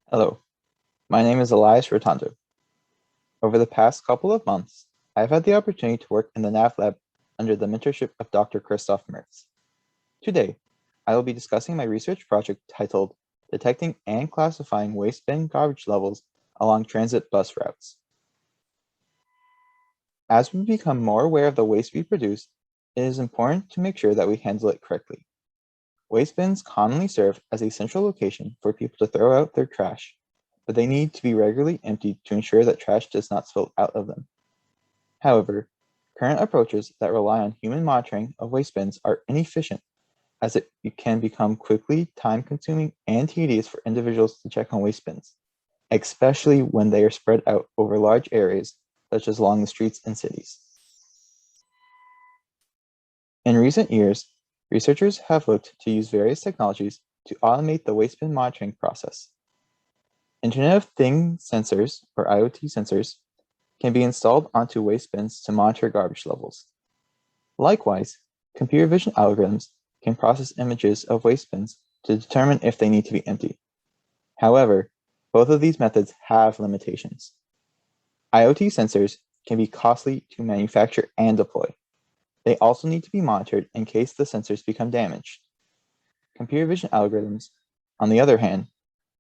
Hello, my name is Elias Rotondo. Over the past couple of months, I've had the opportunity to work in the nav lab under the mentorship of Dr. Christoph Mertz. Today, I will be discussing my research project titled Detecting and Classifying Waste Bin Garbage Levels Along Transit Bus Routes. As we become more aware of the waste we produce, it is important to make sure that we handle it correctly. Waste bins commonly serve as a central location for people to throw out their trash, but they need to be regularly emptied to ensure that trash does not spill out of them. However, current approaches that rely on human monitoring of waste bins are inefficient, as it can become quickly time-consuming and tedious for individuals to check on waste bins, especially when they are spread out over large areas, such as along the streets in cities. In recent years, researchers have looked to use various technologies to automate the waste bin monitoring process. Internet of Things sensors, or IoT sensors, can be installed onto waste bins to monitor garbage levels. Likewise, computer vision algorithms can process images of waste bins to determine if they need to be empty. However, both of these methods have limitations. IoT sensors can be costly to manufacture and deploy. They also need to be monitored in case the sensors become damaged. Computer vision algorithms, on the other hand,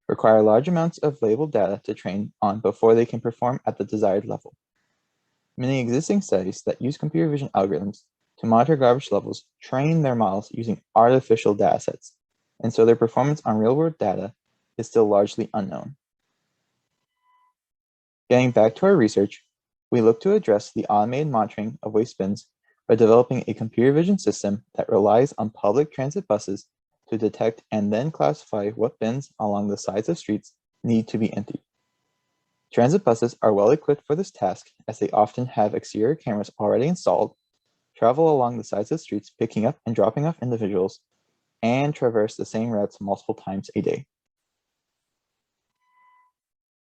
require large amounts of labeled data to train on before they can perform at the desired level. Many existing studies that use computer vision algorithms to monitor garbage levels train their models using artificial datasets, and so their performance on real-world data is still largely unknown. Getting back to our research, we look to address the automated monitoring of waste bins by developing a computer vision system that relies on public transit buses to detect and then classify what bins along the sides of streets need to be emptied. Transit buses are well equipped for this task as they often have exterior cameras already installed, travel along the sides of streets picking up and dropping off individuals, and traverse the same routes multiple times a day.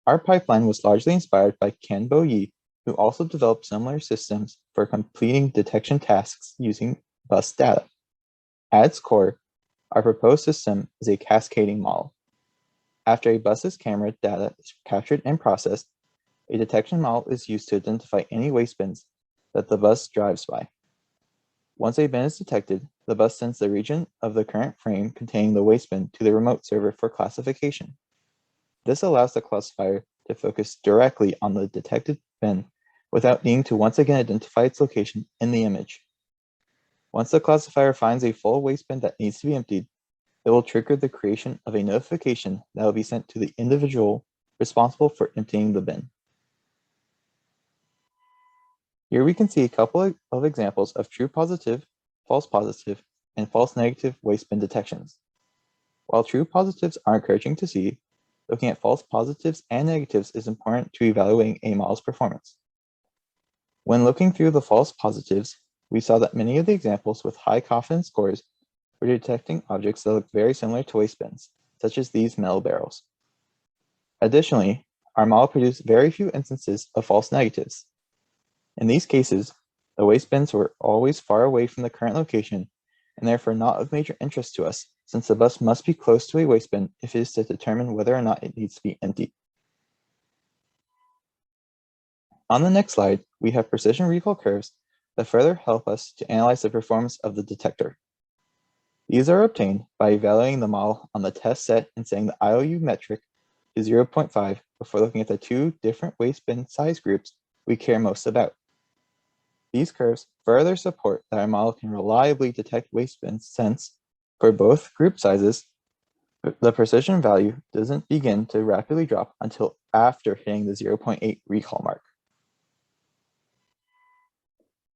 Our pipeline was largely inspired by Ken Bo-yi, who also developed similar systems for completing detection tasks using bus data. At its core, our proposed system is a cascading model. After a bus's camera data is captured and processed, a detection model is used to identify any waste bins that the bus drives by. Once a bin is detected, the bus sends the region of the current frame containing the waste bin to the remote server for classification. This allows the classifier to focus directly on the detected bin without needing to once again identify its location in the image. Once the classifier finds a full waste bin that needs to be emptied, it will trigger the creation of a notification that will be sent to the individual responsible for emptying the bin. Here we can see a couple of examples of true positive, and false negative waste bin detections. While true positives are encouraging to see, looking at false positives and negatives is important to evaluating a model's performance. When looking through the false positives, we saw that many of the examples with high confidence scores were detecting objects that looked very similar to waste bins, such as these metal barrels. Additionally, our model produced very few instances of false negatives. In these cases, the waste bins were always far away from the current location and therefore not of major interest to us, since the bus must be close to a waste bin if it is to determine whether or not it needs to be emptied. On the next slide, we have precision recall curves that further help us to analyze the performance of the detector. These are obtained by evaluating the model on the test set and setting the IOU metric to 0.5 before looking at the two different waste bin size groups we care most about. These curves further support that our model can reliably detect waste bins since, for both group sizes, the precision value doesn't begin to rapidly drop until after hitting the 0.8 recall mark.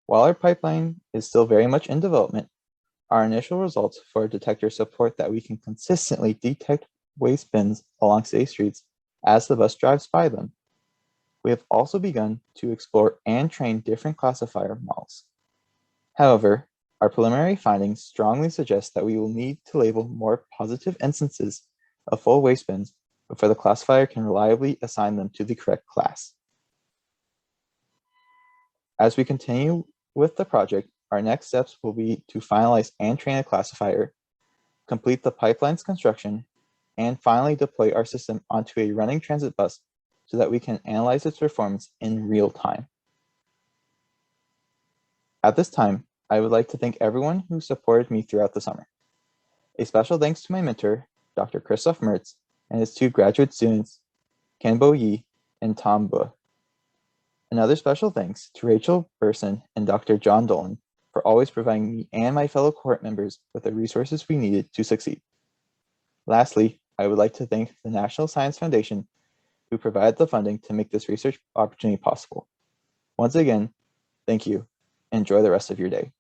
While our pipeline is still very much in development, our initial results for our detector support that we can consistently detect waste bins along city streets as the bus drives by them. We have also begun to explore and train different classifier models. However, our preliminary findings strongly suggest that we will need to label more positive instances of full waste bins before the classifier can reliably assign them to the correct class. As we continue with the project, our next steps will be to finalize and train a classifier, complete the pipeline's construction, and finally deploy our system onto a running transit bus so that we can analyze its performance in real time. At this time, I would like to thank everyone who supported me throughout the summer. A special thanks to my mentor, Dr. Christoph Mertz, and his 2 graduate students, Kenbo Yi and Tom Bu. Another special thanks to Rachel Burson and Dr. John Dolan for always providing me and my fellow cohort members with the resources we needed to succeed. Lastly, I would like to thank the National Science Foundation, who provided the funding to make this research opportunity possible. Once again, thank you. Enjoy the rest of your day.